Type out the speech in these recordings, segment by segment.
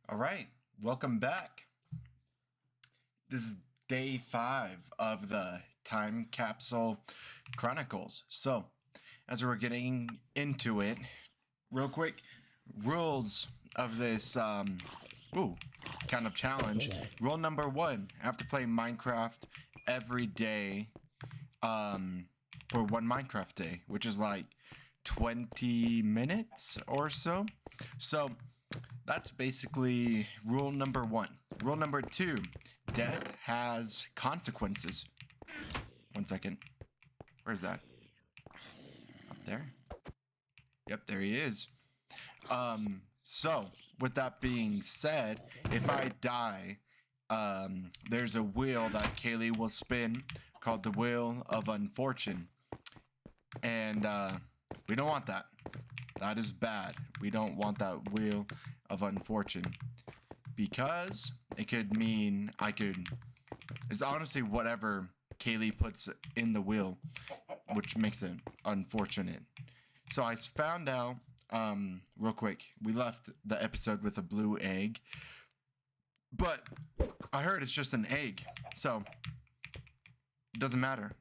All right, welcome back. This is day 5 of the Time Capsule Chronicles. So, as we're getting into it, real quick, rules of this kind of challenge. Rule number 1: I have to play Minecraft every day for one Minecraft day, which is like 20 minutes or so. So, that's basically rule number 1. Rule number 2, death has consequences. 1 second. Where's that? Up there? Yep, there he is. So, with that being said, if I die, there's a wheel that Kaylee will spin called the Wheel of Unfortune. And we don't want that. That is bad. We don't want that Wheel of Unfortune, because it could mean it's honestly whatever Kaylee puts in the wheel, which makes it unfortunate. So I found out, real quick, we left the episode with a blue egg, but I heard it's just an egg, so it doesn't matter.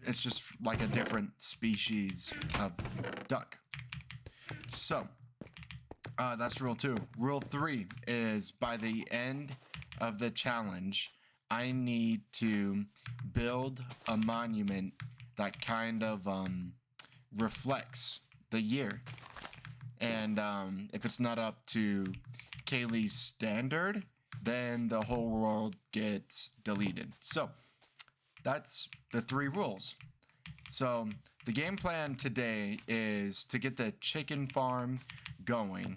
It's just like a different species of duck. So, that's rule 2. Rule 3 is by the end of the challenge, I need to build a monument that kind of reflects the year. And if it's not up to Kaylee's standard, then the whole world gets deleted. So, that's the 3 rules. So, the game plan today is to get the chicken farm going.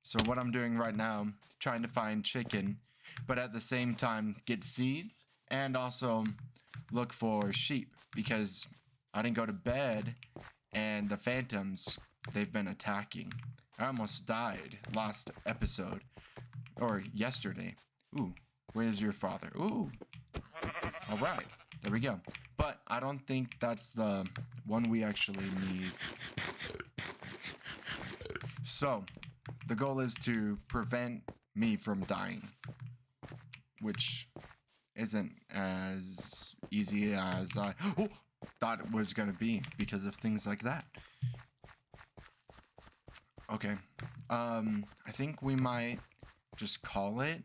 So what I'm doing right now, trying to find chicken, but at the same time get seeds and also look for sheep, because I didn't go to bed and the phantoms, they've been attacking. I almost died last episode, or yesterday. Ooh, where's your father? Ooh, all right, there we go. But I don't think that's the one we actually need. So, the goal is to prevent me from dying, which isn't as easy as I thought it was going to be because of things like that. Okay, I think we might just call it.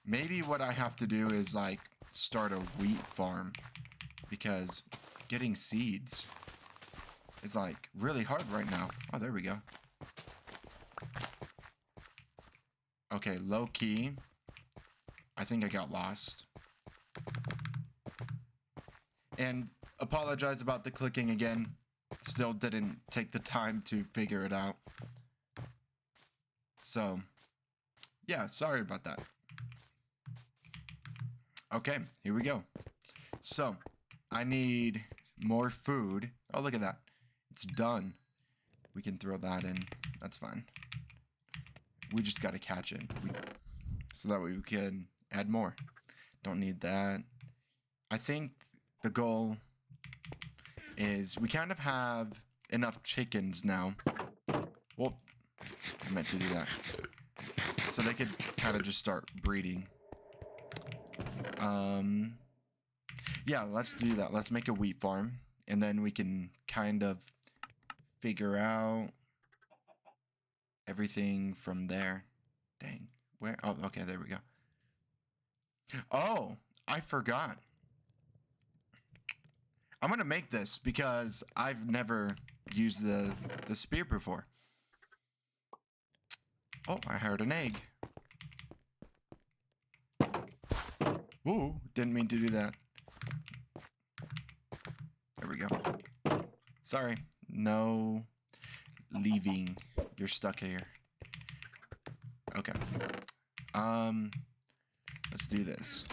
Maybe what I have to do is like start a wheat farm, because getting seeds is like really hard right now. Oh, there we go. Okay, low key. I think I got lost. And apologize about the clicking again. Still didn't take the time to figure it out. So, yeah, sorry about that. Okay, here we go. So, I need more food. Oh, look at that. It's done. We can throw that in. That's fine. We just got to catch it. So that way we can add more. Don't need that. I think the goal is we kind of have enough chickens now. Well, I meant to do that. So they could kind of just start breeding. Yeah, let's do that. Let's make a wheat farm, and then we can kind of figure out everything from there. Dang. Where? Oh, okay, there we go. Oh, I forgot. I'm going to make this because I've never used the spear before. Oh, I heard an egg. Ooh, didn't mean to do that. There we go. Sorry. No leaving. You're stuck here. Okay. Let's do this.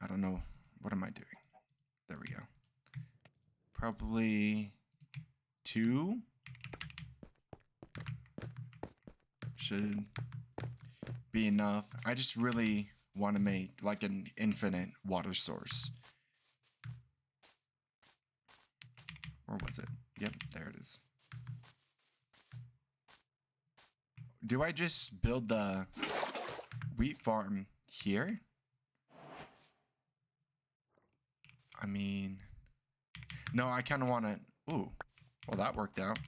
I don't know. What am I doing? There we go. Probably 2. Should be enough. I just really want to make like an infinite water source. Where was it? Yep, there it is. Do I just build the wheat farm here? I mean, no, I kind of want to. Ooh, well, that worked out.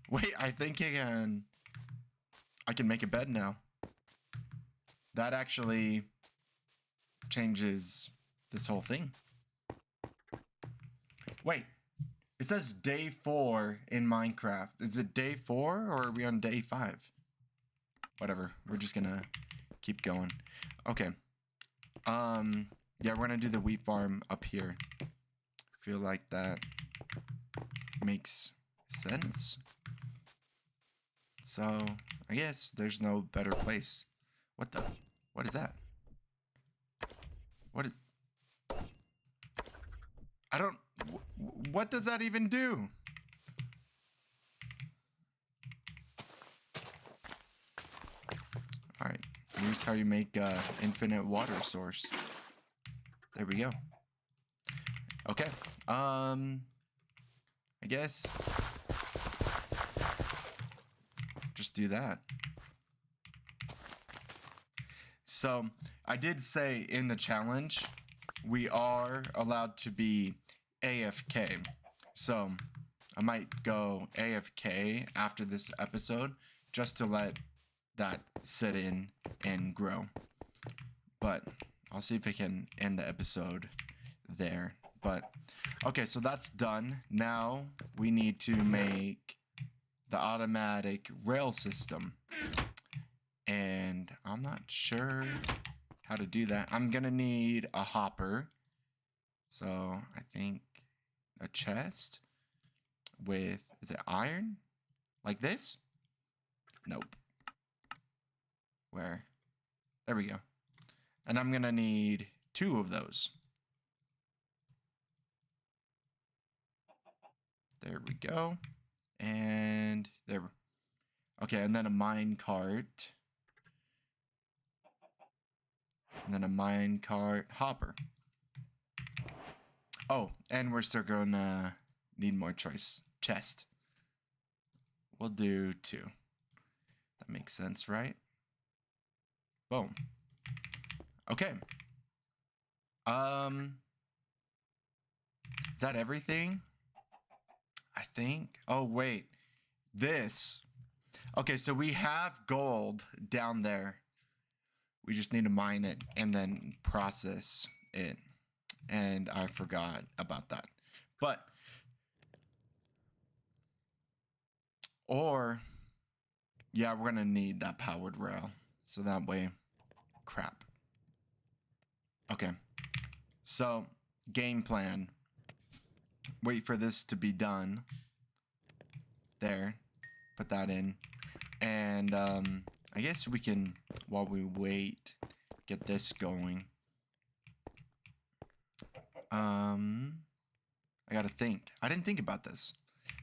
Wait, I think I can make a bed now. That actually changes this whole thing. Wait, it says day 4 in Minecraft. Is it day 4 or are we on day 5? Whatever, we're just gonna keep going. Okay. Yeah, we're gonna do the wheat farm up here. Feel like that makes sense. So, I guess there's no better place. What is that? What is... I don't... What does that even do? Alright, here's how you make infinite water source. There we go. Okay, I guess just do that. So, I did say in the challenge, we are allowed to be AFK. So, I might go AFK after this episode just to let that sit in and grow. But I'll see if I can end the episode there. But okay, so that's done. Now we need to make the automatic rail system. And I'm not sure how to do that. I'm gonna need a hopper. So I think a chest with, is it iron? Like this? Nope. Where? There we go. And I'm gonna need 2 of those. There we go. And there. Okay, and then a mine cart. And then a mine cart hopper. Oh, and we're still gonna need more chest. We'll do 2. That makes sense, right? Boom. Okay. Is that everything? I think. Oh, wait. This. Okay, so we have gold down there. We just need to mine it and then process it. And I forgot about that. But, or, yeah, we're going to need that powered rail. So that way, crap. Okay. So, game plan. Wait for this to be done. There. Put that in. And, I guess we can, while we wait, get this going. I gotta think. I didn't think about this.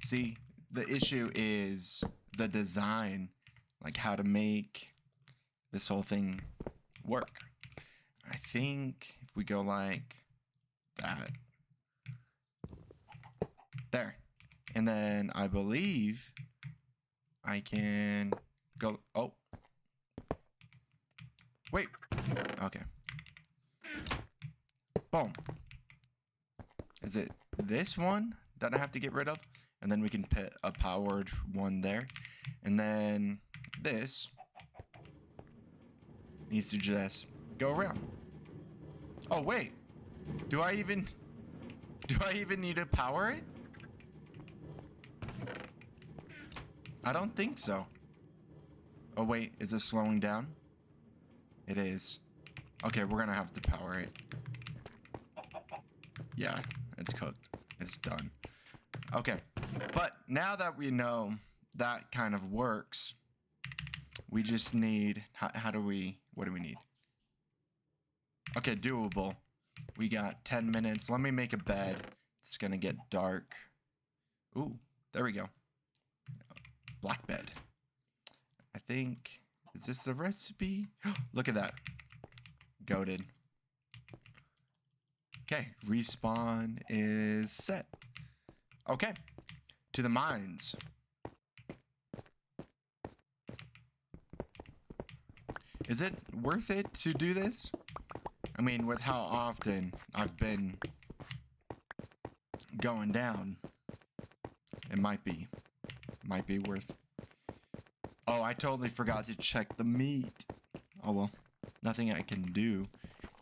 See, the issue is the design, like how to make this whole thing work. I think if we go like that. There. And then I believe I can go, oh. Wait. Okay. Boom. Is it this one that I have to get rid of? And then we can put a powered one there. And then this needs to just go around. Oh, wait. Do I even need to power it? I don't think so. Oh, wait. Is it slowing down? It is. Okay, we're gonna have to power it. Yeah, it's cooked. It's done. Okay, but now that we know that kind of works, we just need, what do we need? Okay, doable. We got 10 minutes. Let me make a bed. It's gonna get dark. Ooh, there we go. Black bed. I think, is this the recipe? Look at that. Goated. Okay, respawn is set. Okay, to the mines. Is it worth it to do this? I mean, with how often I've been going down, it might be worth. Oh, I totally forgot to check the meat. Oh well, nothing I can do,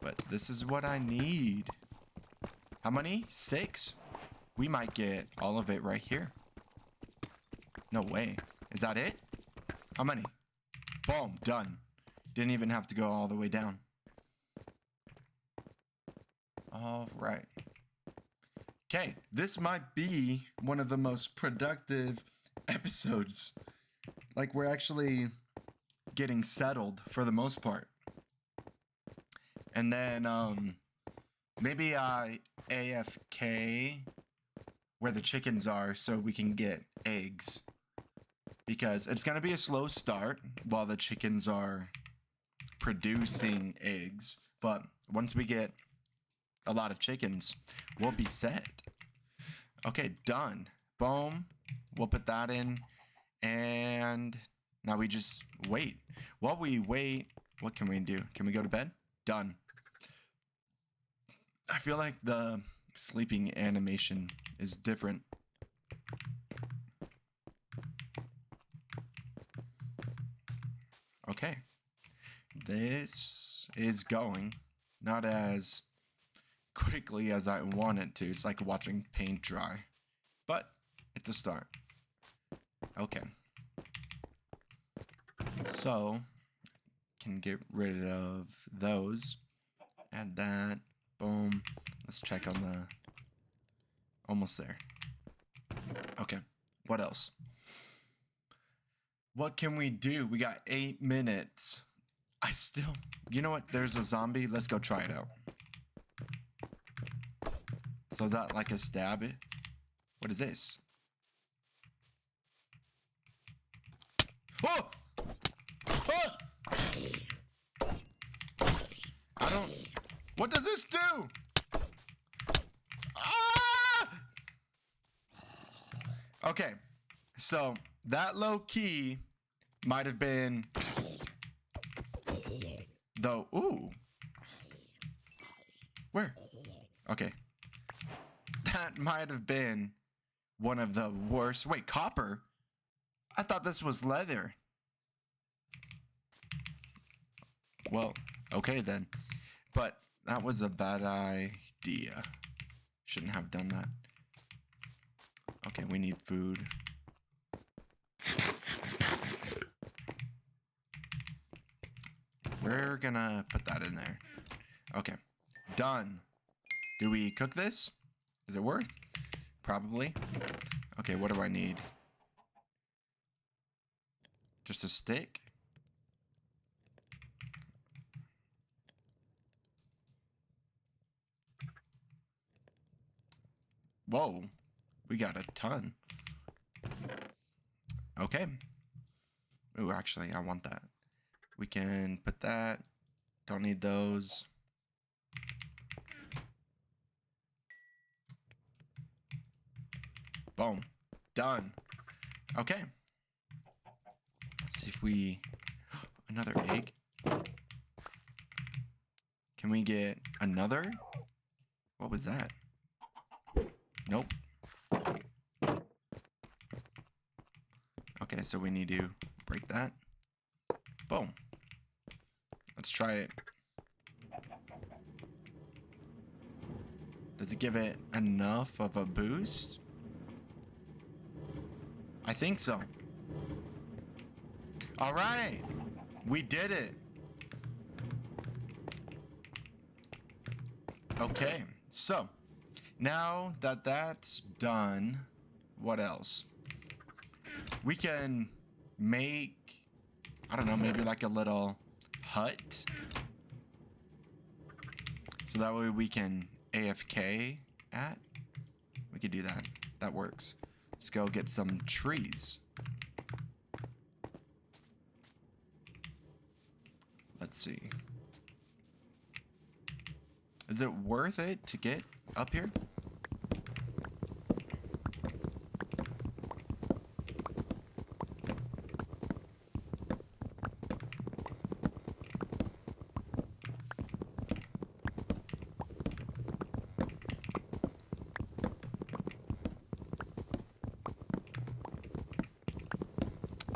but this is what I need. How many? 6? We might get all of it right here. No way. Is that it? How many? Boom, done. Didn't even have to go all the way down. All right. Okay, this might be one of the most productive episodes. Like, we're actually getting settled for the most part. And then, maybe I AFK where the chickens are so we can get eggs. Because it's going to be a slow start while the chickens are producing eggs. But once we get a lot of chickens, we'll be set. Okay, done. Boom. We'll put that in. And now we just wait. While we wait, what can we do? Can we go to bed? Done. I feel like the sleeping animation is different. Okay. This is going not as quickly as I want it to. It's like watching paint dry. But it's a start. Okay. So, can get rid of those. Add that. Boom. Let's check on the... Almost there. Okay. What else? What can we do? We got 8 minutes. I still... You know what? There's a zombie. Let's go try it out. So is that like a stab? What is this? Oh! Oh! I don't... What does this do? Ah! Okay. So, that low key might have been... Though... Ooh. Where? Okay. That might have been one of the worst... Wait, copper? I thought this was leather. Well, okay then. But that was a bad idea. Shouldn't have done that. Okay, we need food. We're gonna put that in there. Okay, done. Do we cook this? Is it worth? Probably. Okay, what do I need? Just a stick? Whoa, we got a ton. Okay. Ooh, actually, I want that. We can put that. Don't need those. Boom. Done. Okay. Let's see if we... Another egg. Can we get another? What was that? Nope. Okay, so we need to break that. Boom. Let's try it. Does it give it enough of a boost? I think so. All right. We did it. Okay, so now that that's done, what else? We can make, I don't know, maybe like a little hut. So that way we can AFK at. We could do that. That works. Let's go get some trees. Let's see. Is it worth it to get up here?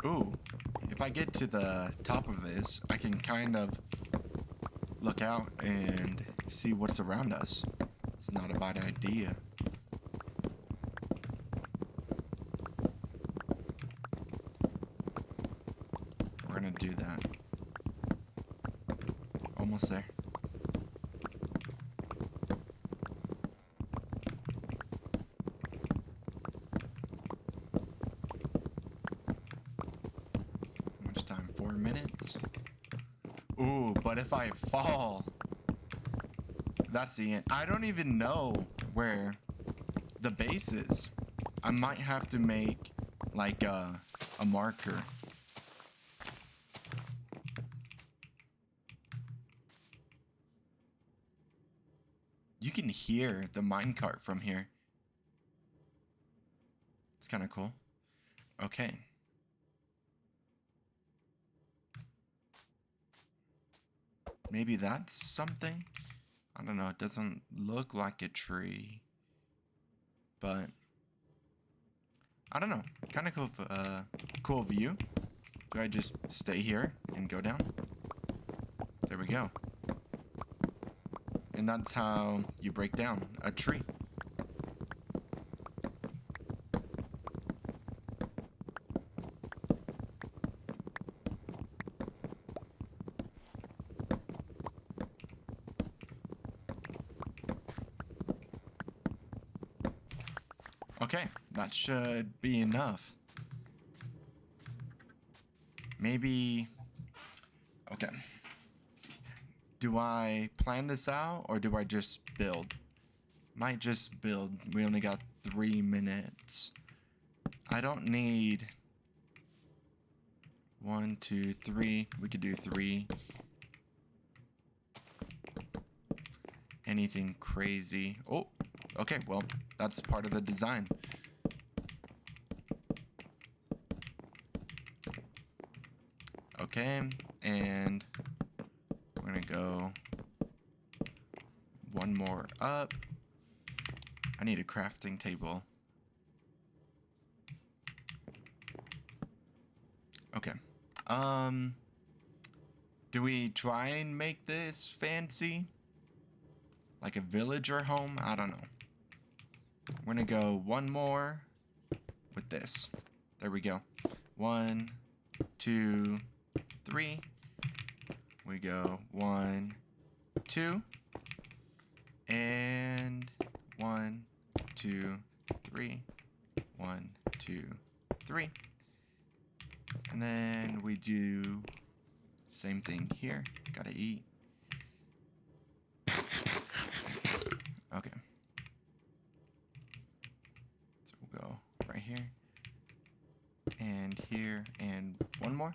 Ooh, if I get to the top of this, I can kind of look out and see what's around us. It's not a bad idea. We're gonna do that. Almost there. How much time? 4 minutes? Ooh, but if I fall, that's the end. I don't even know where the base is. I might have to make like a marker. You can hear the minecart from here. It's kind of cool. Okay. Maybe that's something? I don't know. It doesn't look like a tree. But I don't know. Kind of cool view. Do I just stay here and go down? There we go. And that's how you break down a tree. Okay, that should be enough. Maybe... Okay. Do I plan this out or do I just build? Might just build. We only got 3 minutes. I don't need 1, 2, 3. We could do 3. Anything crazy. Oh, okay, well, that's part of the design. Okay, and we're gonna go 1 more up. I need a crafting table. Okay. Do we try and make this fancy? Like a village or home? I don't know. We're gonna go 1 more with this. There we go. 1, 2, 3. We go 1, 2. And 1, 2, 3. 1, 2, 3. And then we do same thing here. Gotta eat. Okay. So we'll go right here. And here. And 1 more.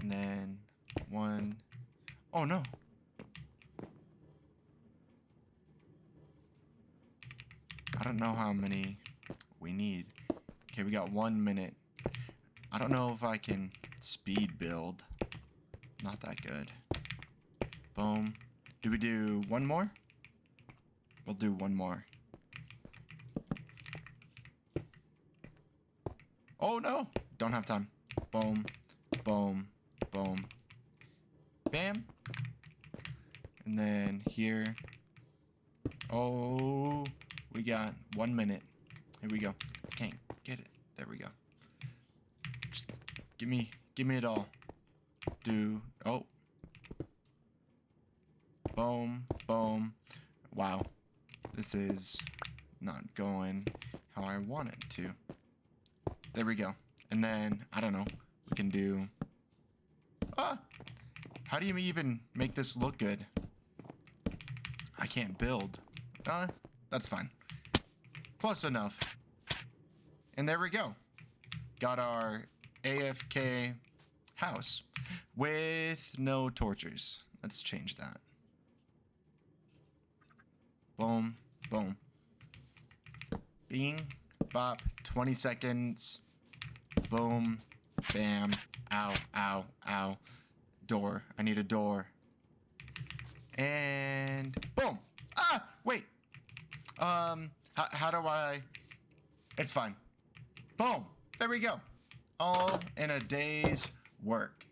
And then 1. Oh no. I don't know how many we need. Okay, we got 1 minute. I don't know if I can speed build. Not that good. Boom. Do we do 1 more? We'll do 1 more. Oh no! Don't have time. Boom. Boom. Boom. Bam. And then here. Oh, we got 1 minute. Here we go. Can't get it. There we go. Just give me it all. Oh. Boom, boom. Wow. This is not going how I want it to. There we go. And then, I don't know, we can do... How do you even make this look good? I can't build. That's fine. Close enough. And there we go. Got our AFK house with no torches. Let's change that. Boom, boom. Bing, bop, 20 seconds. Boom, bam, ow, ow, ow. Door, I need a door. And boom. Wait. How do I... It's fine. Boom, there we go. all in a day's work.